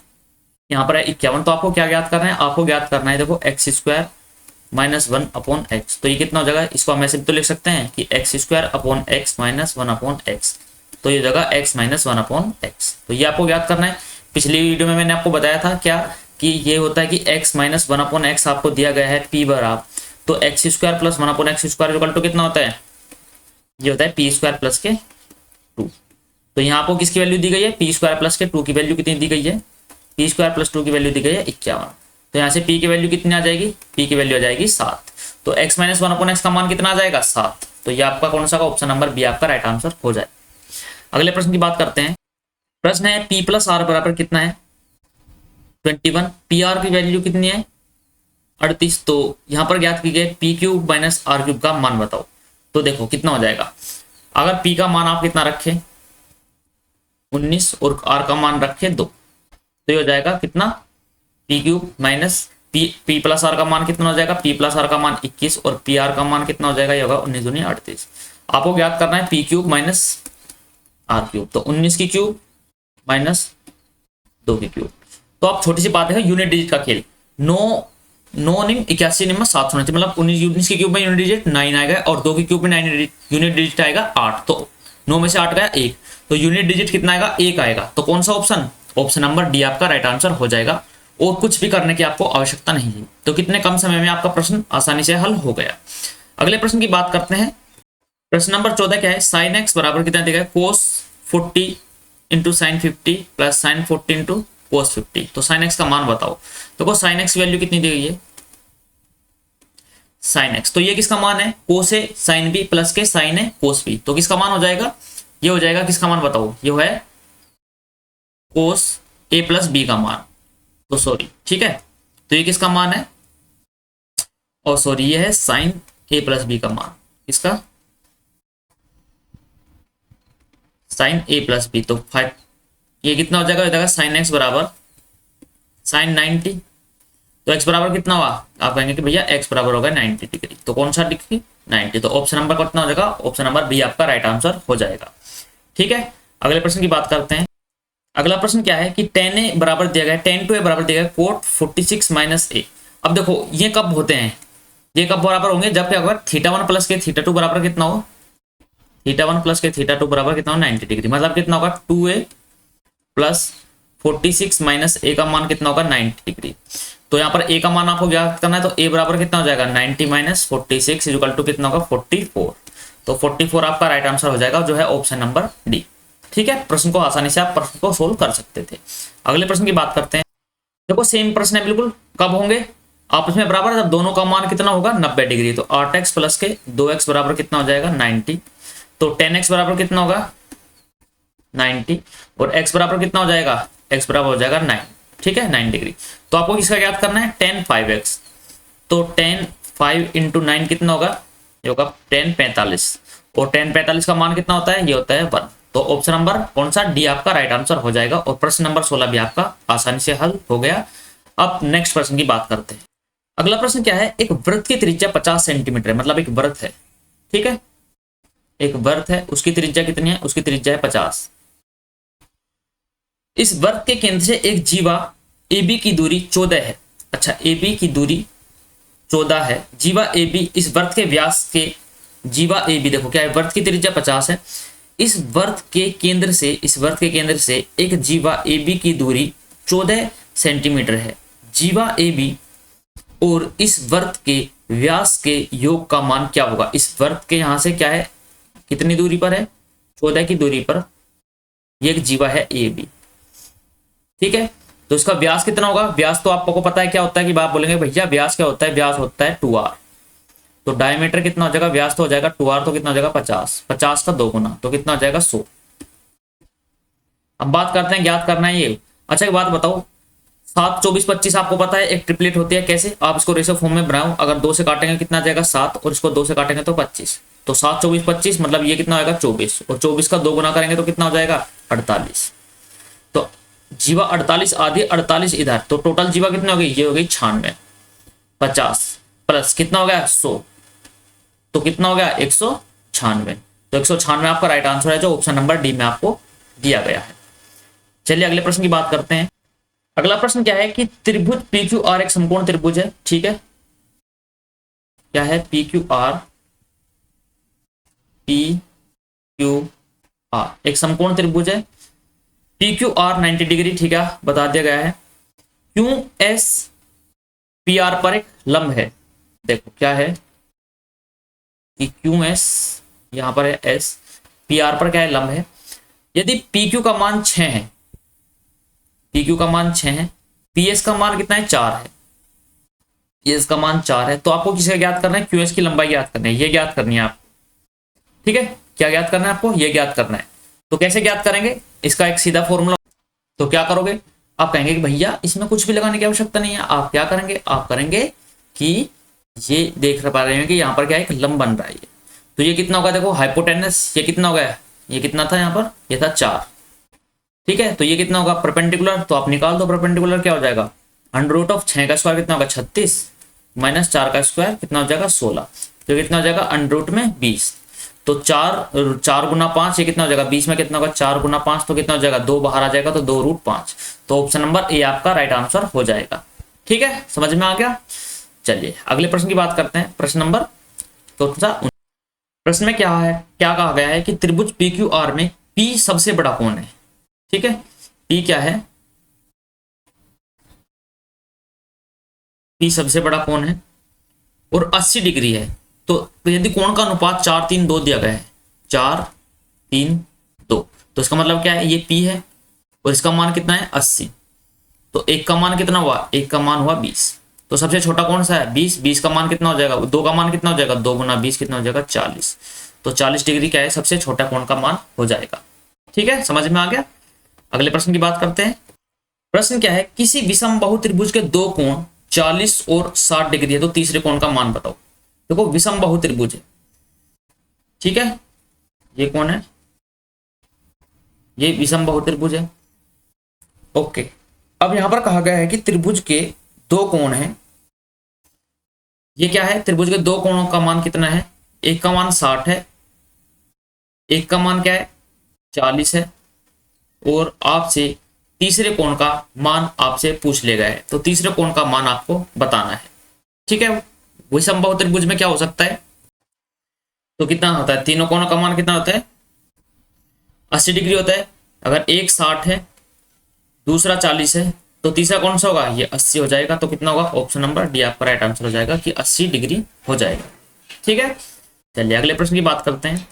यहाँ पर है 51। तो आपको क्या ज्ञात करना है, आपको ज्ञात करना है देखो x² - 1/x। तो ये कितना हो जाएगा, इसको हम ऐसे तो लिख सकते हैं कि x²/x - 1/x, तो ये जगह x - 1/x। तो ये आपको ज्ञात करना है। पिछली वीडियो में मैंने आपको बताया था क्या कि ये होता है कि x - 1/x आपको दिया गया है p बराबर, तो x² + 1/x² = कितना होता है, ये होता है p² + के 2। तो यहाँ आपको किसकी वैल्यू दी गई है, p² + के 2 की वैल्यू कितनी दी गई है, p² + 2 की वैल्यू दी गई है 51। तो यहाँ से p की वैल्यू कितनी आ जाएगी, p की वैल्यू आ जाएगी 7। तो x - 1/x का मान कितना आ जाएगा 7। तो ये आपका कौन सा का ऑप्शन नंबर बी आपका राइट आंसर हो जाए। अगले प्रश्न की बात करते हैं। प्रश्न है p + r बराबर कितना है, 21। pr की वैल्यू कितनी है 38। तो यहाँ पर ज्ञात कीजिए p³ - r³ का मान बताओ। तो देखो कितना हो जाएगा, अगर p का मान आप कितना रखें 19 और r का मान रखें 2, तो ये हो जाएगा कितना, p³ - p + r का मान कितना हो जाएगा, p + r का मान 21 और pr का मान कितना हो जाएगा, ये होगा 19 दूनी 38। आपको ज्ञात करना है p³ - r³। तो 19 की क्यूब माइनस 2 की क्यूब। तो आप छोटी सी बात है, यूनिट डिजिट का खेल, 9 निम 81 निम में 7 होना चाहिए, मतलब 19 की क्यूब में यूनिट डिजिट 9 आएगा और 2 की क्यूब में 9 यूनिट डिजिट आएगा 8। तो 9 में से 8 गया 1, तो यूनिट डिजिट कितना आएगा 1 आएगा। तो कौन सा ऑप्शन, ऑप्शन नंबर डी आपका राइट आंसर हो जाएगा। और कुछ भी करने की आपको आवश्यकता नहीं है। तो कितने कम समय में आपका प्रश्न आसानी से हल हो गया। अगले प्रश्न की बात करते हैं। प्रश्न नंबर 14 क्या है, sin x बराबर कितना देगा, cos 40 × sin 50 + sin 40 × cos 50। तो sin x का मान बताओ। देखो sin x की वैल्यू कितनी दी गई है, sin x, तो ये किसका मान है, cos a sin b plus के sin a cos b। तो किसका मान हो जाएगा, ये हो जाएगा किसका मान बताओ, ये है cos a प्लस b का मान। तो सॉरी, ठीक है, तो ये किसका मान है, और सॉरी ये है sin a प्लस b का मान, किसका, sin a प्लस b। तो 5, ये कितना हो जाएगा sin x बराबर sin 90। तो x बराबर कितना हुआ, आप कहेंगे कि भैया x बराबर होगा 90 डिग्री। तो कौन सा डिग्री, 90। तो ऑप्शन नंबर कितना हो जाएगा, ऑप्शन नंबर बी आपका राइट आंसर हो जाएगा। ठीक है, अगले प्रश्न की बात करते हैं। अगला प्रश्न क्या है कि tan a बराबर दिया गया है, tan to a बराबर दिया गया cot 46 माइनस a। अब देखो ये कब होते हैं, ये कब बराबर होंगे, जब क्या होगा θ1 प्लस के θ2 बराबर कितना हो, θ1 प्लस के θ2 बराबर कितना हो 90 डिग्री। मतलब कितना होगा 2a प्लस 46 माइनस a का मान कितना होगा 90 डिग्री। तो यहाँ पर a का मान आपको ज्ञात करना है, तो a बराबर कितना हो जाएगा 90 माइनस 46 इक्वल टू कितना होगा 44। तो 44 आपका राइट आंसर हो जाएगा, जो है ऑप्शन नंबर डी। ठीक है, प्रश्न को आसानी से आप प्रश्न को सोल्व कर सकते थे। अगले प्रश्न की बात करते हैं। देखो सेम प्रश्न है बिल्कुल, कब होंगे आपस में बराबर, जब दोनों का मान कितना होगा 90 डिग्री। तो 8x प्लस के 2x बराबर कितना हो जाएगा 90। तो 10x बराबर कितना होगा 90, और x बराबर कितना हो जाएगा, x बराबर हो जाएगा 9। ठीक है, 9 डिग्री। तो आपको किसका ज्ञात करना है, tan 5x। तो tan 5 इंटू 9 कितना होगा, ये होगा tan 45, और tan 45 का मान कितना होता है, ये होता है 1। तो ऑप्शन नंबर कौन सा, डी आपका राइट आंसर हो जाएगा, और प्रश्न नंबर 16 भी आपका आसानी से हल हो गया। अब नेक्स्ट प्रश्न की बात करते हैं। अगला प्रश्न क्या है, एक वृत्त की त्रिज्या 50 सेंटीमीटर है, मतलब एक वृत्त है, ठीक है, एक वृत्त है, उसकी त्रिज्या कितनी है, उसकी त्रिज्या है 50। इस वृत्त के केंद्र से एक जीवा AB की दूरी 14 है। अच्छा, AB की दूरी 14 है, जीवा AB इस वृत्त के व्यास के, जीवा AB देखो क्या है, वृत्त की त्रिज्या 50 है, इस वृत्त के केंद्र से, इस वृत्त के केंद्र से एक जीवा AB की दूरी 14 सेंटीमीटर है। जीवा AB और इस वृत्त के व्यास के योग का मान क्या होगा। इस वृत्त के यहां से क्या है, कितनी दूरी पर है, 14 की दूरी पर ये एक जीवा है AB। ठीक है, तो इसका व्यास कितना होगा, व्यास तो आपको पता है क्या होता है, कि आप बोलेंगे भैया व्यास क्या होता है, व्यास होता है 2r। तो डायमीटर कितना हो जाएगा, व्यास तो हो जाएगा 2r, तो कितना हो जाएगा 50, 50 का 2 गुना, तो कितना हो जाएगा 100। अब बात करते हैं, ज्ञात करना है ये। अच्छा एक बात बताओ, 7, 24, 25 आपको पता है एक ट्रिपलेट होती है, कैसे, आप इसको रेशो फॉर्म में बनाओ, अगर 2 से काटेंगे कितना आ जाएगा 7, और इसको 2 से काटेंगे तो 25। तो 7, 24, 25 मतलब ये कितना होगा 24, और 24 का 2 गुना करेंगे तो कितना हो जाएगा 48। तो जीवा 48 आधी 48 इधर, तो टोटल जीवा कितनी हो गई, ये हो गई 96। 50 प्लस कितना हो गया 100, तो कितना हो गया 196। तो 196 आपका राइट आंसर है, जो ऑप्शन नंबर डी में आपको दिया गया है। चलिए अगले प्रश्न की बात करते हैं। अगला प्रश्न क्या है कि त्रिभुज PQR एक समकोण त्रिभुज है। ठीक है, क्या है PQR एक समकोण त्रिभुज है। PQR 90 डिग्री, ठीक है, बता दिया गया है। QS PR पर एक लंब है। देखो क्या है कि QS यहां पर है S, PR पर क्या है लंब है। यदि PQ का मान 6 है, PQ का मान 6 है, PS का मान कितना है 4 है, PS का मान 4 है, तो आपको किसे ज्ञात करना है, QS की लंबाई ज्ञात करनी है, ये ज्ञात करनी है आपको। ठीक है, क्या ज्ञात करना है आपको, ये ज्ञात करना है। तो कैसे ज्ञात करेंगे, इसका एक सीधा फॉर्मूला। तो क्या करोगे, आप कहेंगे कि भैया इसमें कुछ भी लगाने की आवश्यकता नहीं है। आप क्या करेंगे, आप करेंगे कि ये देख पा रहे हैं कि यहाँ पर क्या है, एक लंब बन रहा है। तो ये कितना होगा, देखो हाइपोटेनस, ये कितना हो गया, ये कितना था यहाँ पर, ये था 4। ठीक है, तो ये कितना होगा परपेंडिकुलर, तो आप निकाल दो परपेंडिकुलर, क्या हो जाएगा √6 का स्क्वायर कितना होगा 36 माइनस 4 का स्क्वायर कितना हो जाएगा 16, तो कितना हो जाएगा √ में 20। तो 4 गुना 5, ये कितना हो जाएगा 20 में कितना होगा 4 गुना 5, तो कितना हो जाएगा 2 बाहर आ जाएगा, तो 2√5। तो ऑप्शन नंबर ए आपका राइट आंसर हो जाएगा। ठीक है, समझ में आ गया। चलिए अगले प्रश्न की बात करते हैं। प्रश्न नंबर प्रश्न में क्या है, क्या कहा गया है कि त्रिभुज PQR में P सबसे बड़ा कोण है। ठीक है, P क्या है, P सबसे बड़ा कोण है और 80 डिग्री है। तो यदि कोण का अनुपात 4, 3, 2 दिया गया है, 4, 3, 2, तो इसका मतलब क्या है, ये P है और इसका मान कितना है 80। तो एक का मान कितना हुआ, एक का मान हुआ 20। तो सबसे छोटा कौन सा है, 20। 20 का मान कितना हो जाएगा, 2 का मान कितना हो जाएगा, 2 गुना 20 कितना हो जाएगा, 40। तो 40 डिग्री क्या है, सबसे छोटा कोण का मान हो जाएगा। ठीक है, समझ में आ गया। अगले प्रश्न की बात करते हैं। प्रश्न क्या है, किसी विषम बाहु त्रिभुज के दो कोण 40 और 60 डिग्री है, तो तीसरे कोण का मान बताओ। देखो विषम बाहु त्रिभुज है, ठीक है, ये कौन है, ये विषम बाहु त्रिभुज है। ओके, अब यहां पर कहा गया है कि त्रिभुज के दो कोण हैं। ये क्या है, त्रिभुज के दो कोणों का मान कितना है, एक का मान 60 है, एक का मान क्या है 40 है, और आपसे तीसरे कोण का मान आपसे पूछ लिया गया है। तो तीसरे कोण का मान आपको बताना है। ठीक है, विषम बाहु त्रिभुज में क्या हो सकता है, तो कितना होता है, तीनों कोणों का मान कितना होता है, 80 डिग्री होता है। अगर एक 60 है, दूसरा 40 है, तो तीसरा कौन सा होगा, ये 80 हो जाएगा। तो कितना होगा, ऑप्शन नंबर डी आपका राइट आंसर हो जाएगा कि 80 डिग्री हो जाएगा। ठीक है, चलिए अगले प्रश्न की बात करते हैं।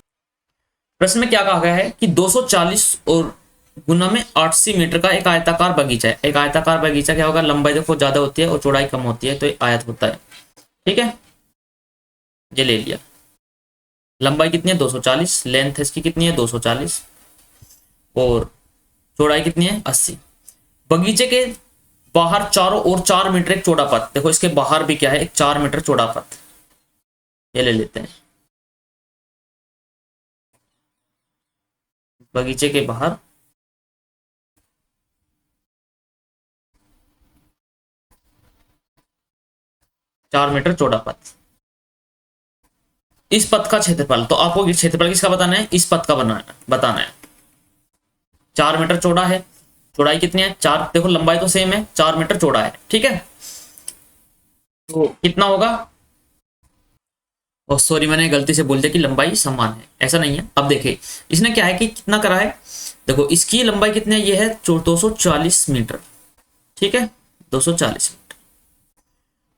प्रश्न में क्या कहा गया है कि 240 और गुना में 80 मीटर का एक आयताकार बगीचा है। एक आयताकार बगीचा क्या होगा, लंबाई देखो ज्यादा होती है और चौड़ाई कम होती है, तो एक आयत होता है। ठीक है, ये ले लिया। लंबाई कितनी है 240, लेंथ है इसकी कितनी है 240, और चौड़ाई कितनी है 80। बगीचे के बाहर चारों ओर 4 मीटर एक चौड़ा पथ, देखो इसके बाहर भी क्या है, एक 4 मीटर चौड़ा पथ, ये ले लेते हैं। बगीचे के बाहर 4 मीटर चौड़ा पथ। इस पथ का क्षेत्रफल, तो आपको क्षेत्रफल किसका बताना है, इस पथ का बताना है। 4 मीटर चौड़ा है, चौड़ाई कितनी है 4, देखो लंबाई तो सेम है, 4 मीटर चौड़ा है। ठीक है, तो कितना होगा, और सॉरी मैंने गलती से बोल दिया कि लंबाई समान है, ऐसा नहीं है। अब देखिए इसने क्या है कि कितना करा है, देखो इसकी लंबाई कितनी है, ये है 240 मीटर। ठीक है, 240 मीटर।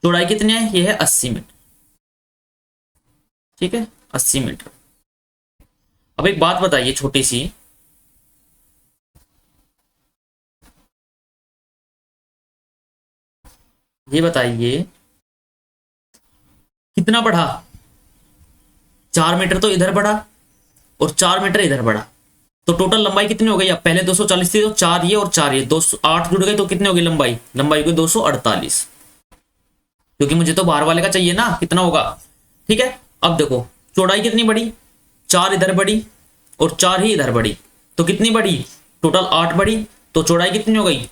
चौड़ाई कितनी है, ये है 80 मीटर। ठीक है, 80 मीटर। अब एक बात बताइए छोटी सी, ये बताइए कितना बढ़ा, 4 मीटर तो इधर बढ़ा और 4 मीटर इधर बढ़ा, तो टोटल लंबाई कितनी हो गई, अब पहले 240 थी तो 4 ये और 4 ये, 208 जुड़ गए, तो कितने हो गई लंबाई, लंबाई हो गई 248, क्योंकि मुझे तो बाहर वाले का चाहिए ना कितना होगा। ठीक है, अब देखो चौड़ाई कितनी बढ़ी, 4 इधर बढ़ी और 4 ही इधर बढ़ी, तो कितनी बढ़ी, टोटल 8 बढ़ी, तो चौड़ाई कितनी हो गई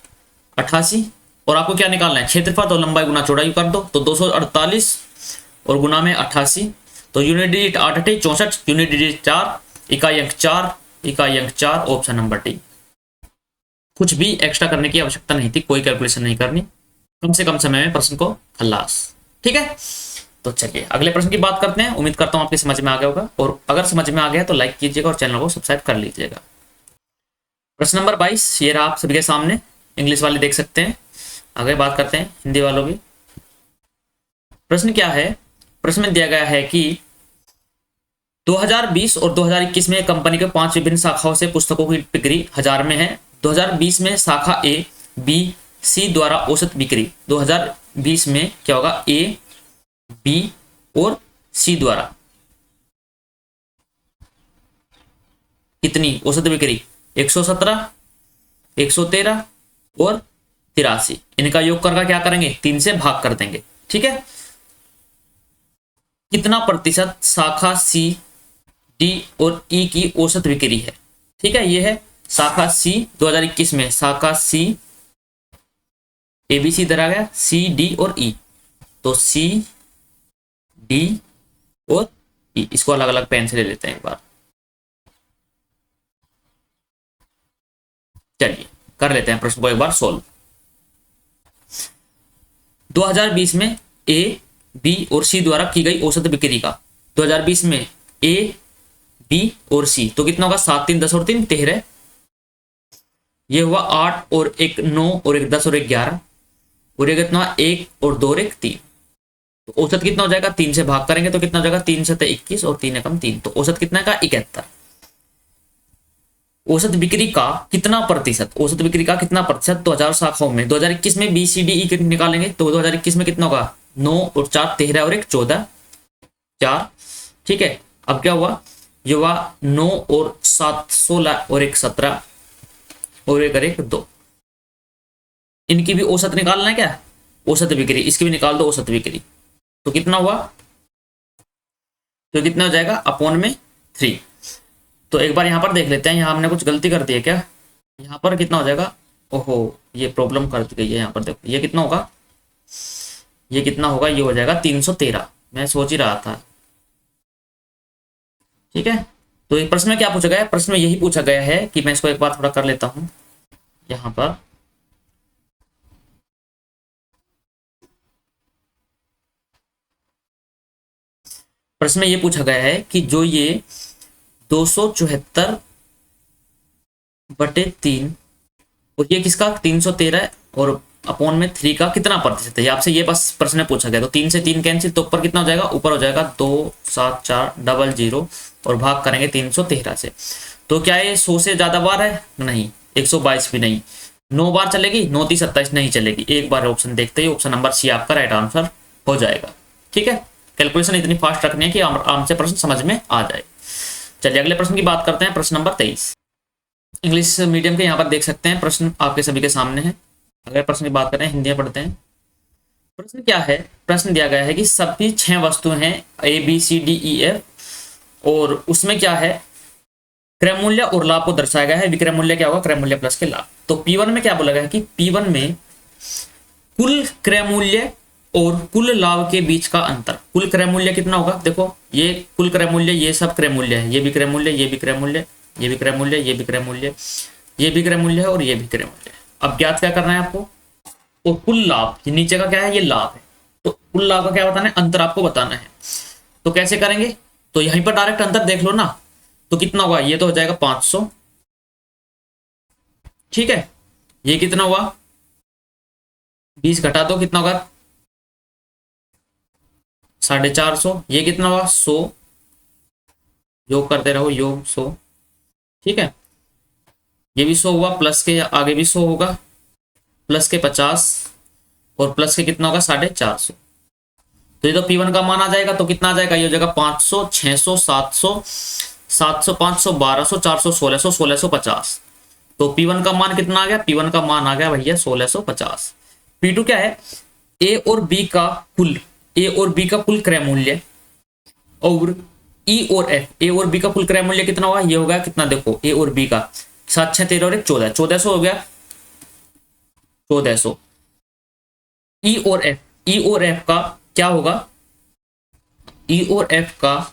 88। और आपको क्या निकालना है, क्षेत्रफल, तो लंबाई गुना चौड़ाई कर दो, तो 248 और गुना में 88, तो यूनिट डिजिट 8 8 64, यूनिट डिजिट 4, इकाई अंक 4, इकाई अंक 4, ऑप्शन नंबर डी। कुछ भी एक्स्ट्रा करने की आवश्यकता नहीं थी, कोई कैलकुलेशन नहीं करनी, कम से कम समय में प्रश्न को खल्लास। ठीक है, तो चलिए अगले प्रश्न की बात करते हैं। उम्मीद करता हूं आपके समझ में आ गया होगा, और अगर समझ में आ गया तो लाइक कीजिएगा और चैनल को सब्सक्राइब कर लीजिएगा। प्रश्न नंबर 22 ये रहा आप सभी के सामने, इंग्लिश वाले देख सकते हैं। आगे बात करते हैं हिंदी वालों की। प्रश्न क्या है, प्रश्न में दिया गया है कि 2020 और 2021 में कंपनी के 5 विभिन्न शाखाओं से पुस्तकों की बिक्री 1000 में है। 2020 में शाखा ए, बी, सी द्वारा औसत बिक्री, 2020 में क्या होगा, ए, बी और सी द्वारा कितनी औसत बिक्री, 117, 113 और 83। इनका योग करके क्या करेंगे, 3 से भाग कर देंगे। ठीक है, कितना प्रतिशत शाखा सी, डी और ई की औसत बिक्री है। ठीक है, ये है शाखा सी 2021 में, शाखा सी एबीसी धरा गया, सी, डी और ई, तो सी, डी और ई, इसको अलग अलग पेन से ले लेते हैं एक बार। चलिए कर लेते हैं प्रश्न को एक बार सोल्व। 2020 में ए, बी और सी द्वारा की गई औसत बिक्री का, 2020 में ए, बी और सी, तो कितना होगा, 7 3 10 और 3 13, ये हुआ 8 और 1 9 और 1 10 और 1 11, और ये कितना 1 और 2 और 1 3, तो औसत कितना हो जाएगा, 3 से भाग करेंगे तो कितना हो जाएगा, 3 7 21 और 3 एकम 3, तो औसत कितना का 71। औसत बिक्री का कितना प्रतिशत, औसत बिक्री का कितना प्रतिशत 2000 शाखाओं में 2021 में बी सी डी ई निकालेंगे तो 2021 में कितना होगा, 9 और 4 13 और 1 14 4। ठीक है, अब क्या हुआ, ये हुआ 9 और 7 16 और 1 17 और 1 और 1 2। इनकी भी औसत निकालना है क्या, औसत बिक्री, इसकी भी निकाल दो औसत बिक्री। तो कितना हुआ, तो कितना हो जाएगा अपॉन में 3। तो एक बार यहां पर देख लेते हैं, यहां हमने कुछ गलती कर दी है क्या, यहां पर कितना हो जाएगा, ओहो ये प्रॉब्लम कर दी गई है। यहां पर देखो ये कितना होगा, ये कितना होगा, ये हो जाएगा 313। मैं सोच ही रहा था। ठीक है, तो एक प्रश्न में क्या पूछा गया है, प्रश्न में यही पूछा गया है कि मैं इसको एक बार थोड़ा कर लेता हूं यहां पर। प्रश्न में ये पूछा गया है कि जो ये 274/3 और ये किसका 313 और अपॉन में 3 का कितना प्रतिशत है, ये आपसे ये बस प्रश्न पूछा गया। तो 3 से 3 कैंसिल, तो ऊपर कितना हो जाएगा, ऊपर हो जाएगा 27400 और भाग करेंगे 313 से। तो क्या ये 100 से ज्यादा बार है, नहीं 122 भी नहीं। 9 बार चलेगी, 9 3 27 नहीं चलेगी। एक बार ऑप्शन देखते ही ऑप्शन नंबर सी आपका राइट आंसर हो जाएगा। ठीक है, कैलकुलेशन इतनी फास्ट रखनी है कि आराम से प्रश्न समझ में आ जाए। चलिए अगले प्रश्न की बात करते हैं, प्रश्न नंबर 23 इंग्लिश मीडियम के। यहाँ पर देख सकते हैं प्रश्न आपके सभी के सामने है। अगर प्रश्न की बात करें, हिंदी में पढ़ते हैं। प्रश्न क्या है, प्रश्न दिया गया है कि सभी 6 वस्तु हैं A B C D E F, और उसमें क्या है, क्रय मूल्य और लाभ को दर्शाया गया है। विक्रय मूल्य क्या होगा, क्रय मूल्य प्लस के लाभ। तो P1 में क्या बोला गया है कि P1 में कुल क्रय मूल्य और कुल लाभ के बीच का अंतर, कुल क्रय मूल्य कितना होगा, देखो ये कुल क्रय मूल्य, ये सब क्रय मूल्य है, ये भी क्रय मूल्य, ये भी क्रय मूल्य, ये भी क्रय मूल्य, ये भी क्रय मूल्य, ये भी क्रय मूल्य है और ये भी क्रय मूल्य है। अब ज्ञात क्या करना है आपको, और कुल लाभ, ये नीचे का क्या है, ये लाभ है। तो कुल लाभ का क्या बताना है, अंतर आपको बताना है। तो कैसे करेंगे, तो यहीं पर डायरेक्ट अंतर देख लो ना। तो कितना होगा, ये तो हो जाएगा 500। ठीक है, ये कितना हुआ, 20 घटा दो कितना होगा 450। ये कितना हुआ 100, योग करते रहो, योग 100। ठीक है, ये भी 100 हुआ, प्लस के आगे भी 100 होगा, प्लस के 50 और प्लस के कितना होगा 450। तो ये तो P1 का मान आ जाएगा। तो कितना आ जाएगा, ये हो जाएगा 500 600 700 700 500 1200 400 1600 1650। तो P1 का मान कितना आ गया, P1 का मान आ गया भैया 1650। P2 क्या है, ए और बी का कुल, ए और बी का कुल क्रय मूल्य, और ई और एफ, ए और बी का कुल क्रय मूल्य कितना होगा, ये होगा कितना, देखो ए और बी का 7 6 13 और 1 14, 1400 हो गया 1400। ई और एफ, ई और एफ का क्या होगा, ई और एफ का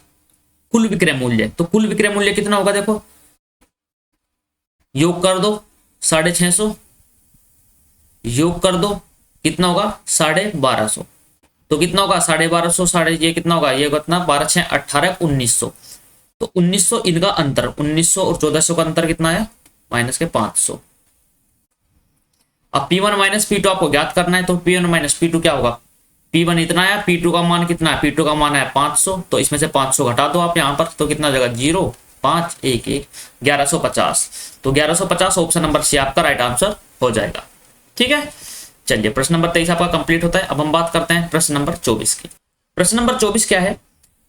कुल विक्रय मूल्य। तो कुल विक्रय मूल्य कितना होगा, देखो योग कर दो 650, योग कर दो कितना होगा 1250। तो कितना होगा 1250, साढ़े ये कितना होगा, ये कितना 12 6 18 1900। तो 1900 इनका अंतर, 1900 और 1400 का अंतर कितना है, माइनस के 500। अब P1 माइनस P2 आपको ज्ञात करना है। तो P1 माइनस P2 क्या होगा, P1 इतना है, P2 का मान कितना है, P2 का मान है 500। तो इसमें से 500 घटा दो आप यहाँ पर, तो कितना हो जाएगा 0 5 1 1 1150। तो 1150 ऑप्शन नंबर सी आपका राइट आंसर हो जाएगा। ठीक है, चलिए प्रश्न नंबर 23 आपका कंप्लीट होता है। अब हम बात करते हैं प्रश्न नंबर 24 की। प्रश्न नंबर 24 क्या है,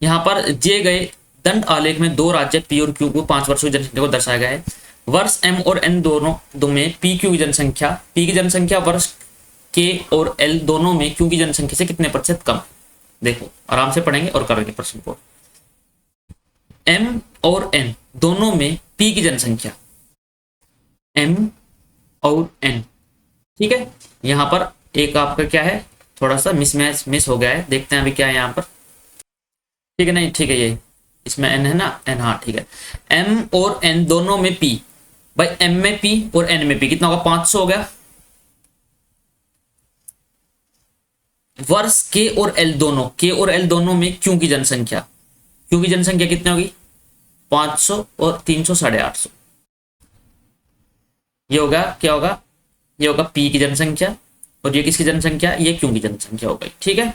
यहाँ पर दिए गए दंड आलेख में 2 राज्य P और Q को 5 वर्षों की जनसंख्या को दर्शाया गया है। वर्ष M और N दोनों दो में P Q की जनसंख्या, P की जनसंख्या वर्ष K और L दोनों में Q की जनसंख्या से कितने प्रतिशत कम। देखो आराम से पढ़ेंगे और करेंगे प्रश्न को। M और N दोनों में P की जनसंख्या, M और N, ठीक है। यहाँ पर एक आपका क्या है, थोड़ा सा मिस हो गया है, देखते हैं अभी क्या है यहाँ पर। ठीक है, नहीं ठीक है, ये इसमें N है ना, N, हाँ ठीक है। M और N दोनों में P, भाई M में P और N में P कितना होगा 500 हो गया। वर्ष K और L दोनों, K और L दोनों में Q की जनसंख्या, Q की जनसंख्या कितनी होगी 500 और 300 850। ये होगा क्या होगा, ये होगा P की जनसंख्या और ये किसकी जनसंख्या, ये Q की जनसंख्या हो गई। ठीक है,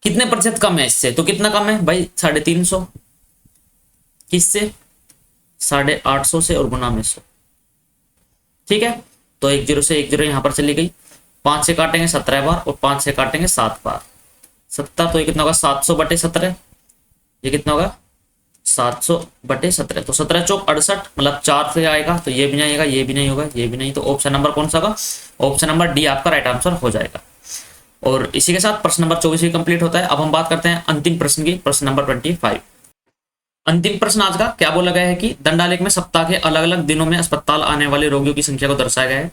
कितने प्रतिशत कम है इससे, तो कितना कम है भाई 350। किससे, 850 से और गुना में 100, ठीक है। तो 1 0 से 1 0 यहाँ पर चली गई, 5 से काटेंगे 17 बार और 5 से काटेंगे 7 बार, 70, तो ये कितना होगा 700/17, ये कितना होगा 700/17, तो 17 चौक 68, मतलब 4 से आएगा, तो ये भी नहीं आएगा, ये भी नहीं होगा, ये भी नहीं, तो ऑप्शन नंबर कौन सा होगा, ऑप्शन नंबर डी आपका राइट आंसर हो जाएगा। और इसी के साथ प्रश्न नंबर 24 भी कंप्लीट होता है। अब हम बात करते हैं अंतिम प्रश्न की, प्रश्न नंबर 25। अंतिम प्रश्न आज का क्या बोला गया है कि दंडालेख में सप्ताह के अलग अलग दिनों में अस्पताल आने वाले रोगियों की संख्या को दर्शाया गया है।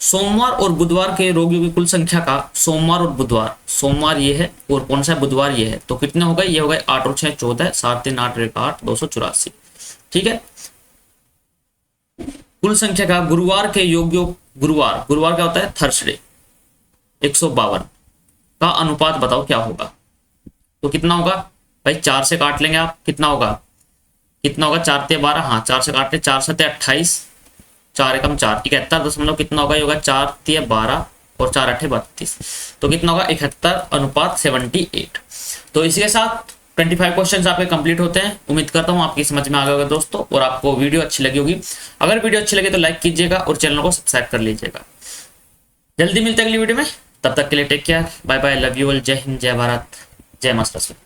सोमवार और बुधवार के रोगियों की कुल संख्या का, सोमवार और बुधवार, सोमवार ये है और कौन सा है, बुधवार ये है, तो कितने हो गए, ये हो गए 8 और 6 14, 7 3 8 1 8 284, ठीक है। कुल संख्या का गुरुवार के योगियों, गुरुवार, गुरुवार क्या होता है, थर्सडे, 152 का अनुपात बताओ क्या होगा। तो कितना होगा भाई, 4 से काट लेंगे आप, कितना होगा, कितना होगा, 4 × 12, हाँ 4 से काट ले, 4 7 28, 4 एकम 4, 71 कितना होगा, ये होगा 4 × 12 और 4 8 32, तो कितना होगा 71:78। तो इसी के साथ 25 क्वेश्चंस आपके कंप्लीट होते हैं। उम्मीद करता हूँ आपकी समझ में आ गया होगा दोस्तों, और आपको वीडियो अच्छी लगी होगी। अगर वीडियो अच्छी लगे तो लाइक कीजिएगा और चैनल को सब्सक्राइब कर लीजिएगा। जल्दी मिलते हैं अगली वीडियो में, तब तक के लिए take care, bye bye, love you all, Jai Hind, जय भारत, जय मां सरस्वती।